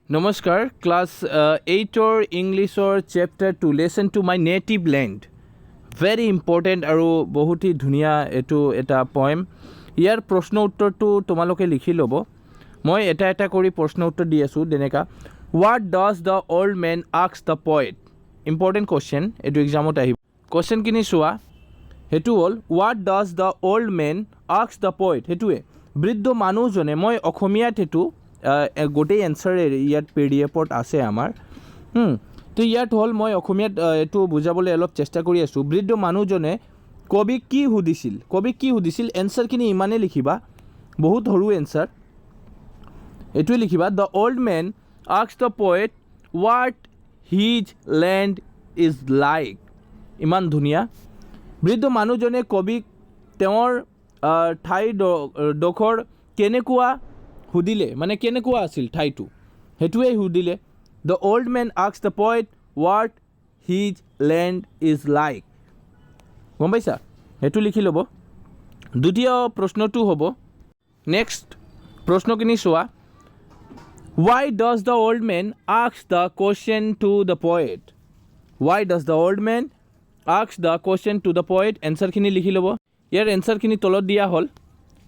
নমস্কাৰ ক্লাছ 8ৰ ইংলিছৰ chapter 2 lesson to my native land very important আৰু বহুতেই ধুনীয়া এইটো এটা পয়েম ইয়াৰ প্ৰশ্ন উত্তৰটো তোমালোকে লিখি ল'ব মই এটা এটা কৰি প্ৰশ্ন উত্তৰ দি আছোঁ যেনেকা what does the old man ask the poet important question এইটো এক্সামত আহিব কুৱেশ্যনখিনি চোৱা সেইটো হ'ল what does the old man ask the poet সেইটোৱে বৃদ্ধ মানুহজনে মই অসমীয়াত সেইটো গোটেই এনচাৰ ইয়াত PDF-ত আছে আমাৰ তো ইয়াত হ'ল মই অসমীয়াত এইটো বুজাবলৈ অলপ চেষ্টা কৰি আছোঁ বৃদ্ধ মানুহজনে কবিক কি সুধিছিল এনচাৰখিনি ইমানেই লিখিবা বহুত সৰু এনচাৰ এইটোৱে লিখিবা the old man ask the poet what his land is like ইমান ধুনীয়া বৃদ্ধ মানুহজনে কবিক তেওঁৰ ঠাইডোখৰ কেনেকুৱা সুধিলে মানে কেনেকুৱা আছিল ঠাইটো সেইটোৱে সুধিলে the old man ask the poet what his land is like গম পাইছা সেইটো লিখি ল'ব দ্বিতীয় প্ৰশ্নটো হ'ব নেক্সট প্ৰশ্নখিনি চোৱা why does the old man ask the question to the poet why does the old man ask the question to the poet এনচাৰখিনি লিখি ল'ব ইয়াৰ এনচাৰখিনি তলত দিয়া হ'ল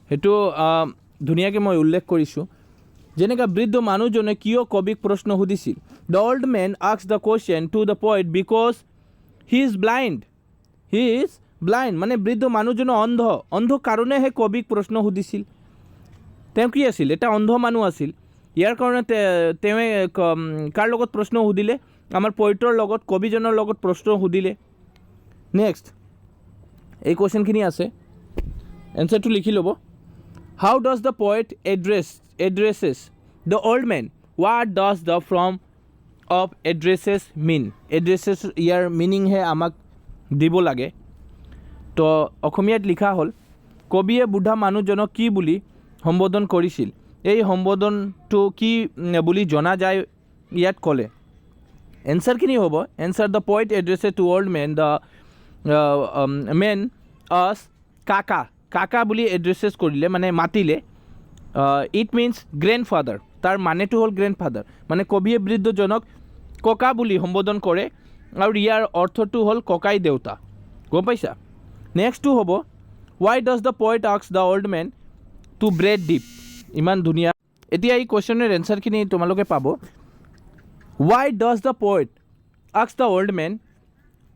সেইটো ধুনীয়াকৈ মই উল্লেখ কৰিছোঁ যেনেকৈ বৃদ্ধ মানুহজনে কিয় কবিক প্ৰশ্ন সুধিছিল the old man ask the question to the poet because he is blind মানে বৃদ্ধ মানুহজনে অন্ধ কাৰণেহে কবিক প্ৰশ্ন সুধিছিল তেওঁ কি আছিল এটা অন্ধ মানুহ আছিল ইয়াৰ কাৰণে তেওঁ কাৰ লগত প্ৰশ্ন সুধিলে আমাৰ পয়েটৰ লগত কবিজনৰ লগত প্ৰশ্ন সুধিলে নেক্সট এই কুৱেশ্যনখিনি আছে এনচাৰটো লিখি ল'ব How does the poet addresses the old man? What does the form of addresses mean? Addresses year meaning হে আমাক দিব লাগে তো অসমীয়াত লিখা হ'ল কবিয়ে বুঢ়া মানুহজনক কি বুলি সম্বোধন কৰিছিল এই সম্বোধনটো কি বুলি জনা যায় ইয়াত ক'লে এনচাৰখিনি হ'ব answer the poet addressed to old men the men আছ কাকা বুলি এড্ৰেছেছ কৰিলে মানে মাতিলে ইট মিনছ গ্ৰেণ্ডফাদাৰ তাৰ মানেটো হ'ল গ্ৰেণ্ডফাদাৰ মানে কবিয়ে বৃদ্ধজনক ককা বুলি সম্বোধন কৰে আৰু ইয়াৰ অৰ্থটো হ'ল ককাই দেউতা গম পাইছা নেক্সটটো হ'ব why does the poet ask the old man to breathe deep ইমান ধুনীয়া এতিয়া এই কুৱেশ্যনৰ এনচাৰখিনি তোমালোকে পাব why does the poet ask the old man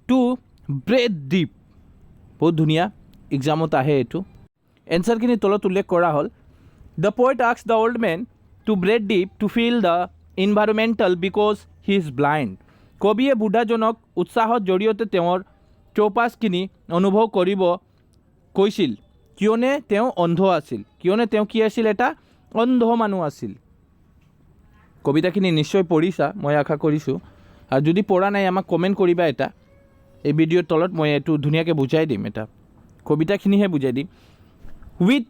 to breathe deep বহুত ধুনীয়া এক্সামত আহে এইটো এনচাৰখিনি তলত উল্লেখ কৰা হ'ল the poet ask the old men to breathe deep to feel the environmental because he is blind কবিয়ে বুঢ়াজনক উৎসাহৰ জৰিয়তে তেওঁৰ চৌপাশখিনি অনুভৱ কৰিব কৈছিল কিয়নে তেওঁ অন্ধ আছিল কিয়নে তেওঁ কি আছিল এটা অন্ধ মানুহ আছিল কবিতাখিনি নিশ্চয় পঢ়িছা মই আশা কৰিছোঁ আৰু যদি পঢ়া নাই আমাক কমেণ্ট কৰিবা এটা এই ভিডিঅ'ৰ তলত মই এইটো ধুনীয়াকৈ বুজাই দিম এটা কবিতাখিনিহে বুজাই দিম with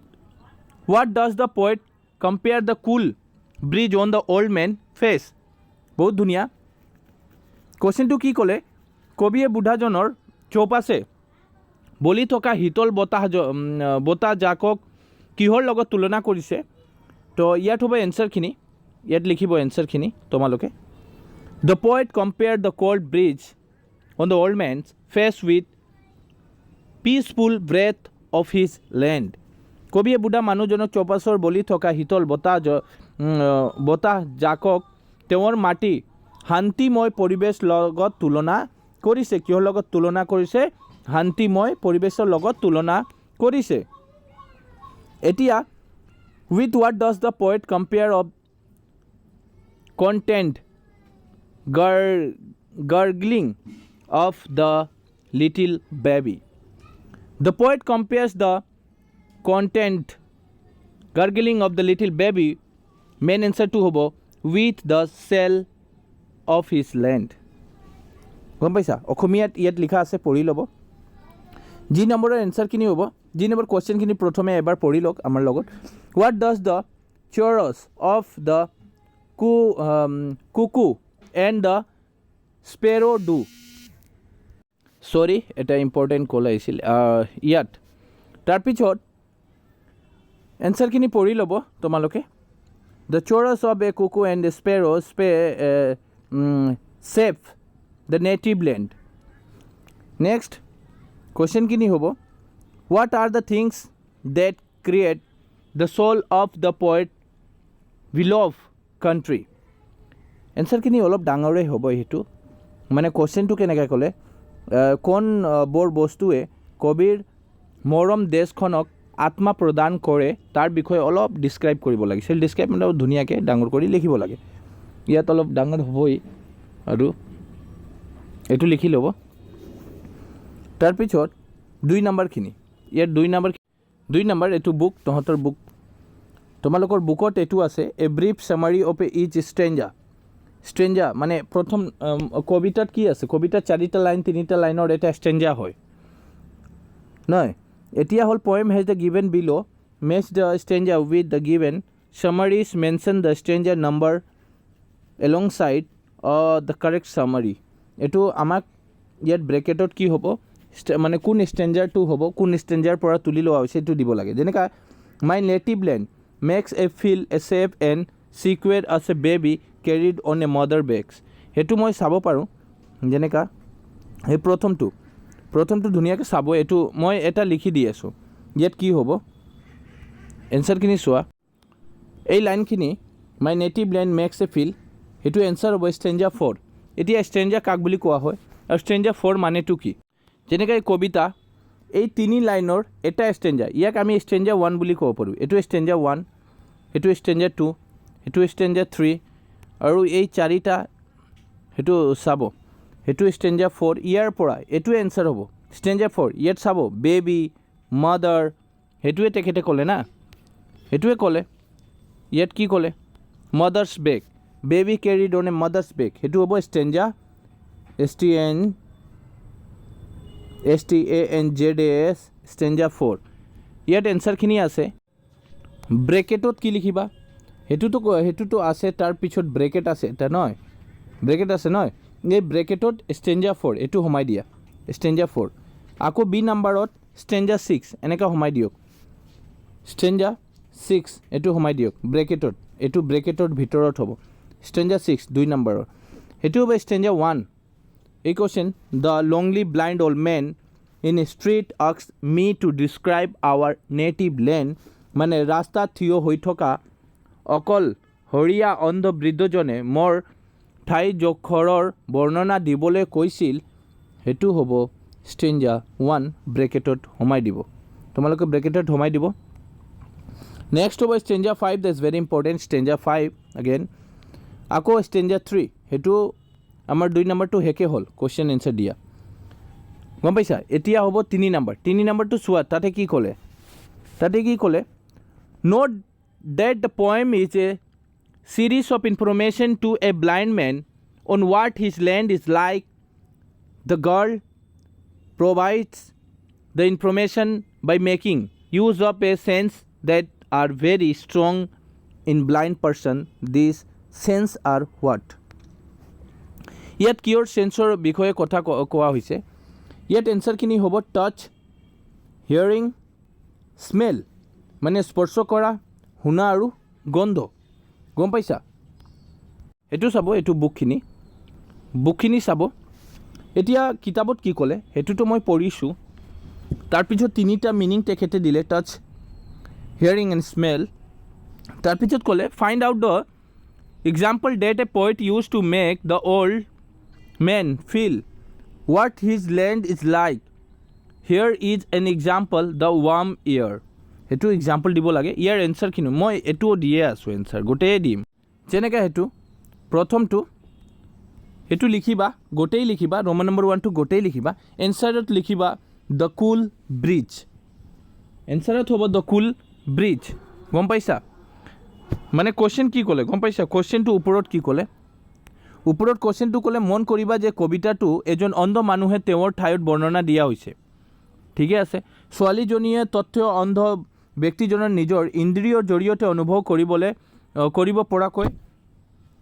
what does the poet compare the cool breeze on the old man face বহুত ধুনীয়া কুৱেশ্যনটো কি ক'লে কবিয়ে বুঢ়াজনৰ চৌপাশে বলি থকা শীতল বতাহজাকক কিহৰ লগত তুলনা কৰিছে তো ইয়াত হ'ব এনচাৰখিনি ইয়াত লিখিব এনচাৰখিনি তোমালোকে the poet compare the cold bridge on the old মেনছ face with peaceful breath of his land কবিয়ে বুঢ়া মানুহজনক চৌপাশৰ বলি থকা শীতল বতাহজাকক তেওঁৰ মাটি শান্তিময় পৰিৱেশ লগত তুলনা কৰিছে কিহৰ লগত তুলনা কৰিছে শান্তিময় পৰিৱেশৰ লগত তুলনা কৰিছে এতিয়া with what does the poet compare of content gargling of the little baby The poet compares the content gargling of the little baby main answer to hobo with the cell of his land গম পাইছা অসমীয়াত ইয়াত লিখা আছে পঢ়ি ল'ব যি নম্বৰৰ এনচাৰখিনি হ'ব যি নম্বৰ কুৱেশ্যনখিনি প্ৰথমে এবাৰ পঢ়ি লওক আমাৰ লগত what does the chorus of the cuckoo and the sparrow do এটা ইম্পৰ্টেণ্ট কল আহিছিল ইয়াত তাৰপিছত এনচাৰখিনি পঢ়ি ল'ব তোমালোকে the chorus of a cuckoo and a sparrow save the native land. Next question kini hobo, what are the things that create the soul of the poet we love country? Answer kini olop dangore hobo hetu, মানে কোশ্চেনটো কেনেকৈ ক'লে, কোন বৰ বস্তুৱে কবিৰ মৰম দেশখনক আত্মা প্ৰদান কৰে তাৰ বিষয়ে অলপ ডিছক্ৰাইব কৰিব লাগিছিল। ডিছক্ৰাইব মানে ধুনীয়াকৈ ডাঙৰ কৰি লিখিব লাগে। ইয়াত অলপ ডাঙৰ হ'বই আৰু এইটো লিখি ল'ব। তাৰপিছত 2 নম্বৰখিনি, ইয়াত 2 নম্বৰ এইটো বুক, তহঁতৰ বুক, তোমালোকৰ বুকত এইটো আছে, a brief summary of each stanza মানে প্ৰথম কবিতাত কি আছে, কবিতাত 4টা লাইন 3টা লাইনৰ এটা ষ্ট্ৰেঞ্জা হয় নহয়। এতিয়া হ'ল poem has the given below, match the stanza with the given summaries, mention the stanza number alongside the correct summary. এইটো আমাক ইয়াত ব্ৰেকেটত কি হ'ব, মানে কোন ষ্ট্ৰেঞ্জাৰটো হ'ব, কোন ষ্ট্ৰেঞ্জাৰ পৰা তুলি লোৱা হৈছে সেইটো দিব লাগে। যেনেকৈ my native land makes a feel a safe and secure as a baby carried on a mother backs. সেইটো মই চাব পাৰোঁ। যেনেকৈ এই প্ৰথমটো ধুনীয়াকৈ চাব। এইটো মই এটা লিখি দি আছোঁ। ইয়াত কি হ'ব, এনচাৰখিনি চোৱা। এই লাইনখিনি my native land makes a feel, সেইটো এনচাৰ হ'ব ষ্ট্ৰেঞ্জা 4। এতিয়া ষ্ট্ৰেঞ্জা কাক বুলি কোৱা হয় আৰু ষ্ট্ৰেঞ্জা 4 মানেটো কি? যেনেকৈ কবিতা এই 3 লাইনৰ এটা ষ্ট্ৰেঞ্জা, ইয়াক আমি ষ্ট্ৰেঞ্জা 1 বুলি ক'ব পাৰোঁ। এইটো ষ্ট্ৰেঞ্জা 1, সেইটো ষ্ট্ৰেঞ্জা 2, সেইটো ষ্ট্ৰেঞ্জা 3 আৰু এই 4টা সেইটো চাব, সেইটো ষ্ট্ৰেঞ্জা 4। ইয়াৰ পৰা এইটোৱে এনচাৰ হ'ব ষ্ট্ৰেঞ্জা 4। ইয়াত চাব বেবী, মাদাৰ, সেইটোৱে তেখেতে ক'লে না, সেইটোৱে ক'লে। ইয়াত কি ক'লে, mother's back, baby carried on a mother's back, সেইটো হ'ব ষ্ট্ৰেঞ্জা STANZAS ষ্ট্ৰেঞ্জা 4। ইয়াত এনচাৰখিনি আছে। ব্ৰেকেটত কি লিখিবা, সেইটোতো আছে, তাৰপিছত ব্ৰেকেট আছে এটা নহয়, ব্ৰেকেট আছে নহয়, এই ব্ৰেকেটত ষ্ট্ৰেঞ্জা 4 এইটো সোমাই দিয়া, ষ্ট্ৰেঞ্জা 4। আকৌ বি নাম্বাৰত ষ্ট্ৰেঞ্জা 6 এনেকৈ সোমাই দিয়ক, ষ্ট্ৰেঞ্জা 6 এইটো সোমাই দিয়ক ব্ৰেকেটত, এইটো ব্ৰেকেটৰ ভিতৰত হ'ব ষ্ট্ৰেঞ্জা 6 2 নম্বৰৰ। সেইটো হ'ব ষ্ট্ৰেঞ্জা 1। এই question, the lonely blind old man in street asked me to describe our native land, মানে ৰাস্তাত থিয় হৈ থকা অকল হৰিয়া অন্ধ বৃদ্ধজনে মোৰ ঠাই জোখৰৰ বৰ্ণনা দিবলৈ কৈছিল। সেইটো হ'ব ষ্ট্ৰেঞ্জা 1 ব্ৰেকেটত সোমাই দিব, তোমালোকে ব্ৰেকেটত সোমাই দিব। নেক্সট হ'ব stanza 5, that's very important, stanza 5 again. আকৌ ষ্ট্ৰেঞ্জা 3, সেইটো আমাৰ 2 নম্বৰটো শেষে হ'ল কুৱেশ্যন এনচাৰ দিয়া, গম পাইছা। এতিয়া হ'ব 3 নম্বৰ। 3 নম্বৰটো চোৱা, তাতে কি ক'লে, note that the poem is a series of information to a blind man on what his land is like. The girl provides the information by making use of a sense that are very strong in blind person. These sense are what? ইয়াত কিয়ৰ সেন্সৰ বিষয়ে কথা কোৱা হৈছে। ইয়াত এনচাৰখিনি হ'ব touch, hearing, smell মানে স্পৰ্শ কৰা, শুনা আৰু গন্ধ, গম পাইছা। এইটো চাব, এইটো বুকখিনি চাব। এতিয়া কিতাপত কি ক'লে সেইটোতো মই পঢ়িছোঁ, তাৰপিছত 3টা মিনিং তেখেতে দিলে, টাচ, হিয়াৰিং এণ্ড স্মেল। তাৰপিছত ক'লে find out the example that a poet uses to make the old man feel what his land is like. Here is an example the warm air. সেইটো example দিব লাগে। ইয়াৰ এনচাৰখিনি মই এইটোও দিয়ে আছোঁ, answer গোটেই দিম। যেনেকৈ সেইটো প্ৰথমটো সেইটো লিখিবা, গোটেই লিখিবা, ৰোমান নম্বৰ 1টো গোটেই লিখিবা। এনচাৰত লিখিবা দ্য কুল ব্ৰিজ, এনচাৰত হ'ব দ্য কুল ব্ৰিজ, গম পাইছা। মানে কুৱেশ্যন কি ক'লে গম পাইছা, কুৱেশ্যনটো ওপৰত কি ক'লে, ওপৰত কুৱেশ্যনটো ক'লে মন কৰিবা যে কবিতাটো এজন অন্ধ মানুহে তেওঁৰ ঠাইত বৰ্ণনা দিয়া হৈছে, ঠিকে আছে। ছোৱালীজনীয়ে তথ্য অন্ধ ব্যক্তিজনৰ নিজৰ ইন্দ্ৰিয়ৰ জৰিয়তে অনুভৱ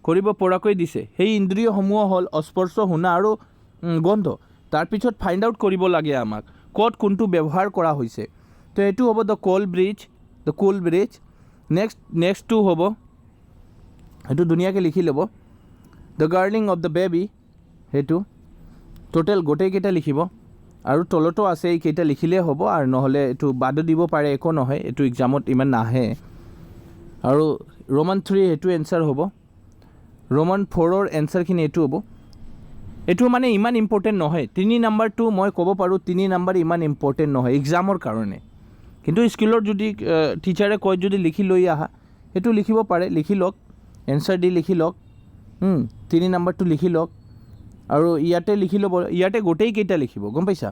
কৰিব পৰাকৈ দিছে। সেই ইন্দ্ৰিয়সমূহ হ'ল স্পৰ্শ, শুনা আৰু গন্ধ। তাৰপিছত ফাইণ্ড আউট কৰিব লাগে আমাক ক'ত কোনটো ব্যৱহাৰ কৰা হৈছে। তো এইটো হ'ব দ্য কুল ব্ৰিজ। নেক্সটটো হ'ব সেইটো ধুনীয়াকৈ লিখি ল'ব দ্য গাৰ্লিং অফ দ্য বেবি সেইটো টোটেল গোটেইকেইটা লিখিব আৰু তলতো আছে এইকেইটা লিখিলেই হ'ব আৰু নহ'লে এইটো বাদো দিব পাৰে একো নহয় এইটো এক্সামত ইমান নাহে আৰু ৰোমান 3 সেইটো এনচাৰ হ'ব ৰোমান 4ৰ এনচাৰখিনি এইটো হ'ব এইটো মানে ইমান ইম্পৰ্টেণ্ট নহয় 3 নম্বৰটো মই ক'ব পাৰোঁ 3 নম্বৰ ইমান ইম্পৰ্টেণ্ট নহয় এক্সামৰ কাৰণে কিন্তু স্কুলত যদি টিচাৰে কয় যদি লিখি লৈ আহা সেইটো লিখিব পাৰে লিখি লওক এনচাৰ দি লিখি লওক 3 নম্বৰটো লিখি লওক আৰু ইয়াতে লিখি ল'ব ইয়াতে গোটেইকেইটা লিখিব গম পাইছা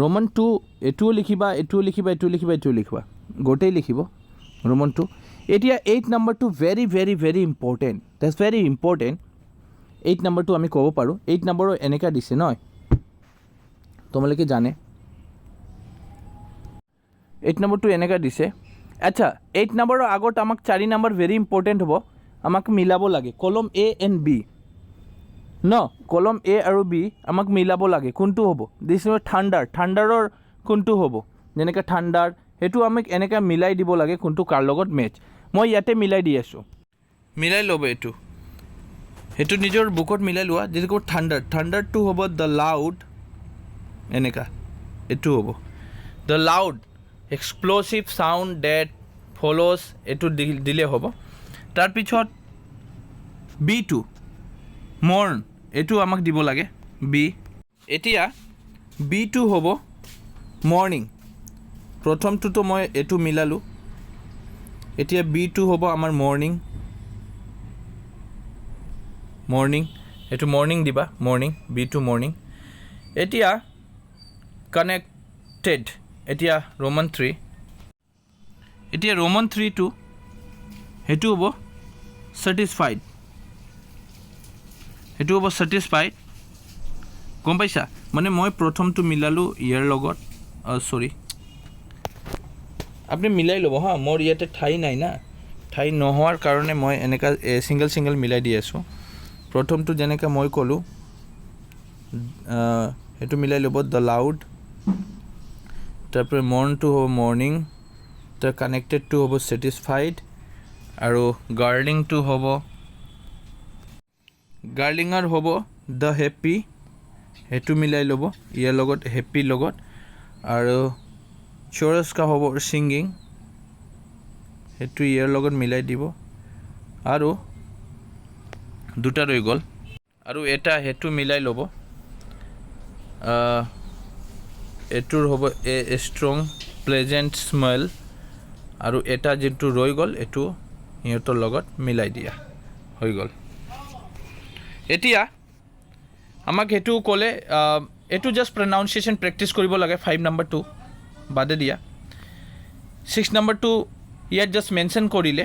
ৰোমান 2 এইটোও লিখিবা এইটোও লিখিবা এইটোও লিখিবা এইটোও লিখিবা গোটেই লিখিব ৰোমান 2 এতিয়া 8 নম্বৰটো very very very important that's very important 8 নম্বৰটো আমি ক'ব পাৰোঁ 8 নম্বৰৰ এনেকুৱা দিছে নহয় তোমালোকে জানে 8 নম্বৰটো এনেকুৱা দিছে আচ্ছা 8 নম্বৰৰ আগত আমাক 4 নম্বৰ ভেৰি ইম্পৰ্টেণ্ট হ'ব আমাক মিলাব লাগে কলম এ এণ্ড বি ন কলম এ আৰু বি আমাক মিলাব লাগে কোনটো হ'ব দিছ ঠাণ্ডাৰৰ কোনটো হ'ব যেনেকৈ ঠাণ্ডাৰ সেইটো আমাক এনেকৈ মিলাই দিব লাগে কোনটো কাৰ লগত মেচ মই ইয়াতে মিলাই দি আছোঁ মিলাই ল'ব এইটো সেইটো নিজৰ বুকত মিলাই লোৱা যেনেকৈ ঠাণ্ডাৰটো হ'ব দ্য লাউড এনেকুৱা এইটো হ'ব দ্য লাউড এক্সপ্ল'চিভ চাউণ্ড ডেট ফল'জ এইটো দিলে হ'ব তাৰপিছত বিটো মৰ্ণ এইটো আমাক দিব লাগে বি এতিয়া বিটো হ'ব মৰ্ণিং প্ৰথমটোতো মই এইটো মিলালোঁ এতিয়া বিটো হ'ব আমাৰ মৰ্ণিং এইটো মৰ্ণিং দিবা মৰ্ণিং বিটো মৰ্ণিং এতিয়া কানেক্টেড এতিয়া ৰোমান 3 এতিয়া ৰোমান 3টো সেইটো হ'ব ছেটিছফাইড সেইটো হ'ব ছেটিছফাইড গম পাইছা মানে মই প্ৰথমটো মিলালোঁ ইয়াৰ লগত চৰি আপুনি মিলাই ল'ব হা মোৰ ইয়াতে ঠাই নাই না ঠাই নোহোৱাৰ কাৰণে মই এনেকুৱা ছিংগল মিলাই দি আছোঁ প্ৰথমটো যেনেকৈ মই ক'লোঁ সেইটো মিলাই ল'ব দ্য লাউড তাৰপৰা মৰ্ণটো হ'ব মৰ্ণিং তাৰ কানেক্টেডটো হ'ব ছেটিছফাইড আৰু গাৰ্লিংটো হ'ব গাৰ্লিঙৰ হ'ব দ্য হেপ্পী সেইটো মিলাই ল'ব ইয়াৰ লগত হেপ্পী লগত আৰু চৰস্কা হ'ব ছিংগিং সেইটো ইয়াৰ লগত মিলাই দিব আৰু দুটা ৰৈ গ'ল আৰু এটা সেইটো মিলাই ল'ব এইটোৰ হ'ব এ ষ্ট্ৰং প্লেজেণ্ট স্মেল আৰু এটা যিটো ৰৈ গ'ল এইটো সিহঁতৰ লগত মিলাই দিয়া হৈ গ'ল এতিয়া আমাক সেইটো ক'লে এইটো জাষ্ট প্ৰনাউন্সিয়েশ্যন প্ৰেক্টিছ কৰিব লাগে 5 নম্বৰটো বাদে দিয়া 6 নম্বৰটো ইয়াত জাষ্ট মেনশ্যন কৰিলে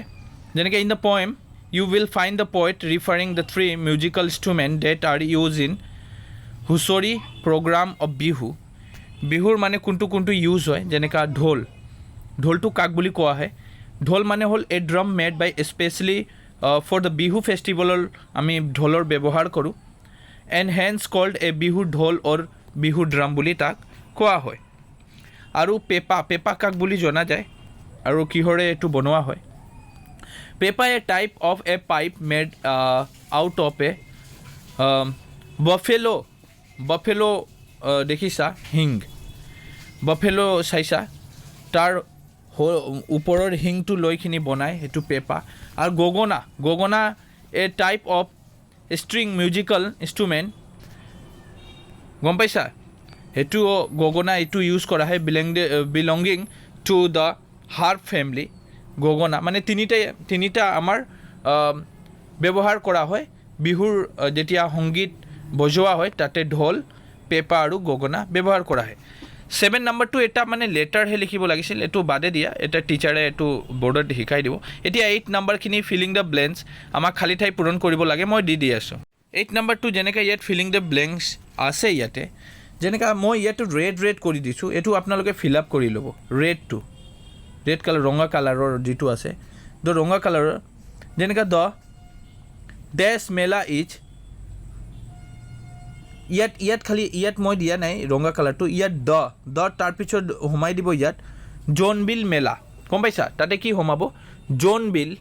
যেনেকৈ in the poem you will find the poet referring the 3 musical instrument that are use in Husori program of বিহুৰ মানে কোনটো ইউজ হয় যেনেকৈ ঢোলটো কাক বুলি কোৱা হয় ঢোল মানে হ'ল a drum made by specially for the Bihu ফেষ্টিভেলৰ আমি ঢোলৰ ব্যৱহাৰ কৰোঁ and hence called a Bihu dhol or Bihu drum বুলি তাক কোৱা হয় আৰু পেপা কাক বুলি জনা যায় আৰু কিহৰে এইটো বনোৱা হয় pepa a type of a pipe made out of a buffalo দেখিছা হিং বাফেলো চাইছা তাৰ ওপৰৰ হিংটো লৈখিনি বনায় সেইটো পেপা আৰু gogona a type of string musical instrument গম পাইছা সেইটো গগনা এইটো ইউজ কৰা হয় belonging to the harp family gogona মানে তিনিটা আমাৰ ব্যৱহাৰ কৰা হয় বিহুৰ যেতিয়া সংগীত বজোৱা হয় তাতে ঢোল পেপা আৰু গগনা ব্যৱহাৰ কৰা হয় 7 নম্বৰটো এটা মানে লেটাৰহে লিখিব লাগিছিল এইটো বাদে দিয়া এটা টিচাৰে এইটো বৰ্ডত শিকাই দিব এতিয়া 8 নম্বৰখিনি ফিলিং দ্য ব্লেংকছ আমাক খালী ঠাই পূৰণ কৰিব লাগে মই দি আছোঁ 8 নম্বৰটো যেনেকৈ ইয়াত ফিলিং দ্য ব্লেংকছ আছে ইয়াতে যেনেকৈ মই ইয়াতো ৰেড কৰি দিছোঁ এইটো আপোনালোকে ফিল আপ কৰি ল'ব ৰেড কালাৰ ৰঙা কালাৰৰ যিটো আছে দ ৰঙা কালাৰৰ যেনেকৈ দ ডেছ মেলা ইজ ইয়াত খালি ইয়াত মই দিয়া নাই ৰঙা কালাৰটো ইয়াত দ তাৰপিছত সোমাই দিব ইয়াত জোনবিল মেলা গম পাইছা তাতে কি সোমাব জোনবিল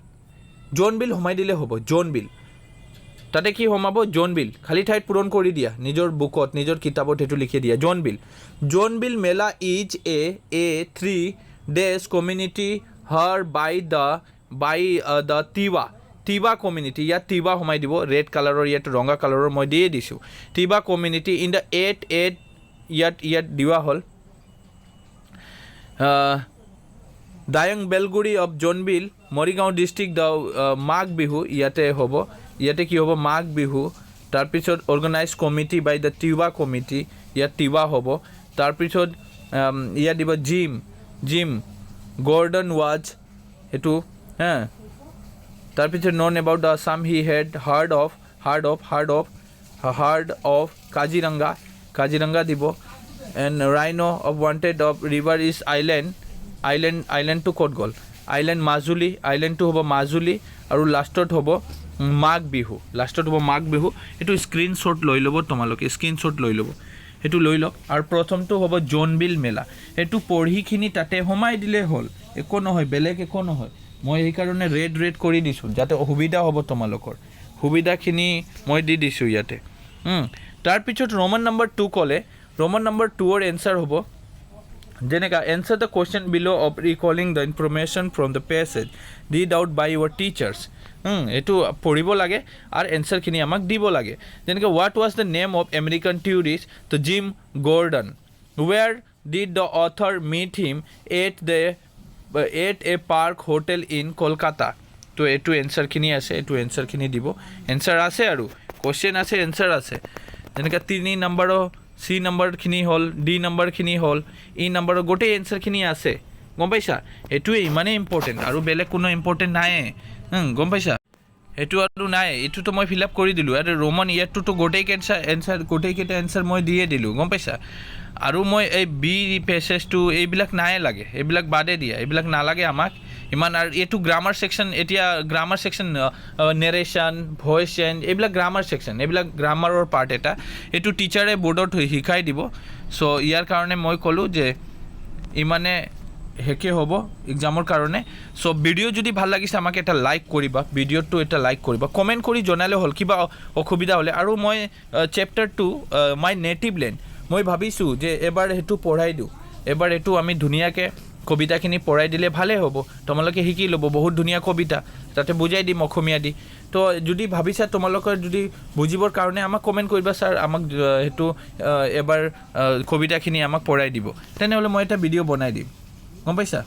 জোনবিল সোমাই দিলে হ'ব জোনবিল তাতে কি সোমাব জোনবিল খালী ঠাইত পূৰণ কৰি দিয়া নিজৰ বুকত নিজৰ কিতাপত সেইটো লিখি দিয়া জোনবিল মেলা is a 3 days community her by the টিবা community ইয়াত টিবা সোমাই দিব ৰেড কালাৰৰ ইয়াত ৰঙা কালাৰৰ মই দিয়ে দিছোঁ টিবা কমিউনিটি ইন দ্য 8 ইয়াত দিয়া হ'ল দায়ং Belguri of Jonbeel Morigaon district the Magh Bihu ইয়াতে হ'ব ইয়াতে কি হ'ব মাঘ বিহু তাৰপিছত organise committee by the টিবা committee ইয়াত টিবা হ'ব তাৰপিছত ইয়াত দিব জিম গৰ্ডন ৱাজ সেইটো তাৰপিছত known about the Assam he had heard of Kaziranga দিব and rhino of wanted of river is আইলেণ্ডটো ক'ত গ'ল আইলেণ্ডটো হ'ব মাজুলী আৰু লাষ্টত হ'ব মাঘ বিহু এইটো স্ক্ৰীনশ্বট লৈ ল'ব তোমালোকে সেইটো লৈ লওক আৰু প্ৰথমটো হ'ব জোনবিল মেলা সেইটো পঢ়িখিনি তাতে সোমাই দিলে হ'ল একো নহয় বেলেগ একো নহয় মই সেইকাৰণে ৰেড কৰি দিছোঁ যাতে সুবিধা হ'ব তোমালোকৰ সুবিধাখিনি মই দি দিছোঁ ইয়াতে তাৰপিছত ৰোমান নম্বৰ 2 ক'লে ৰোমান নম্বৰ 2ৰ এনচাৰ হ'ব যেনেকা answer the question below' of recalling the information from the passage read out by your teachers এইটো পঢ়িব লাগে আৰু এনচাৰখিনি আমাক দিব লাগে যেনেকৈ what was the name of American tourist the Jim Gordon where did the author meet him at a park hotel in Kolkata তো এইটো এনচাৰখিনি আছে এইটো এনচাৰখিনি দিব এনচাৰ আছে আৰু কুৱেশ্যন আছে এনচাৰ আছে যেনেকৈ 3 নম্বৰৰ চি নম্বৰখিনি হ'ল ডি নম্বৰখিনি হ'ল ই নম্বৰৰ গোটেই এনচাৰখিনি আছে গম পাইছা এইটোৱে ইমানেই ইম্পৰ্টেণ্ট আৰু বেলেগ কোনো ইম্পৰ্টেণ্ট নাই গম পাইছা এইটো আৰু নাই এইটোতো মই ফিল আপ কৰি দিলোঁ আৰু ৰোমান ইয়াতটোতো গোটেইকেইটা এনচাৰ মই দিয়ে দিলোঁ গম পাইছা আৰু মই এই বি পেছেজটো এইবিলাক নাই লাগে এইবিলাক বাদে দিয়া এইবিলাক নালাগে আমাক ইমান আৰু এইটো grammar section narration voice change এইবিলাক গ্ৰামাৰ ছেকশ্যন এইবিলাক গ্ৰামাৰৰ পাৰ্ট এটা এইটো টিচাৰে বৰ্ডত শিকাই দিব চ' ইয়াৰ কাৰণে মই ক'লোঁ যে ইমানে হেকে হ'ব এক্সামৰ কাৰণে চ' ভিডিঅ' যদি ভাল লাগিছে আমাক এটা লাইক কৰিবা কমেণ্ট কৰি জনালে হ'ল কিবা অসুবিধা হ'লে আৰু মই চেপ্টাৰ 2 মাই নেটিভ লেণ্ড মই ভাবিছোঁ যে এবাৰ সেইটো পঢ়াই দিওঁ এবাৰ এইটো আমি ধুনীয়াকৈ কবিতাখিনি পঢ়াই দিলে ভালেই হ'ব তোমালোকে শিকি ল'ব বহুত ধুনীয়া কবিতা তাতে বুজাই দিম অসমীয়া দি তো যদি ভাবিছা তোমালোকৰ যদি বুজিবৰ কাৰণে আমাক কমেণ্ট কৰিবা ছাৰ আমাক সেইটো এবাৰ কবিতাখিনি আমাক পঢ়াই দিব তেনেহ'লে মই এটা ভিডিঅ' বনাই দিম গম পাইছা